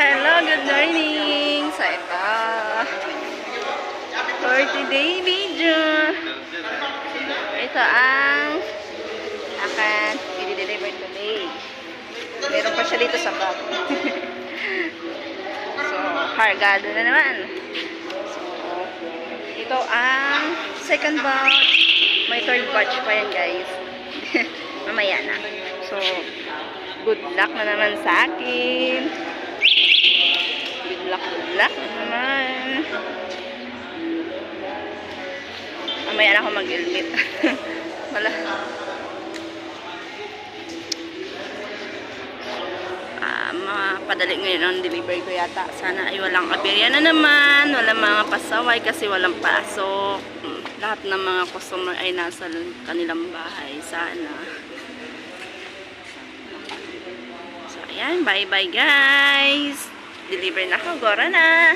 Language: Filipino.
Hello, good morning! So, ito. For today video. Ito ang akan i-deliver today. Meron pa siya dito sa bag. So, kargado na naman. So, ito ang second batch. May third batch pa yan, guys. Mamaya na. So, good luck na naman sa akin. Good luck na naman. Mamaya na ako mag-ilmit. Wala. Mapadali ngayon ang delivery ko yata. Sana ay walang aberya na naman. Walang mga pasaway kasi walang pasok. Lahat ng mga customer ay nasa kanilang bahay. Sana. So, ayan. Bye-bye, guys. Deliver na ako. Gora na.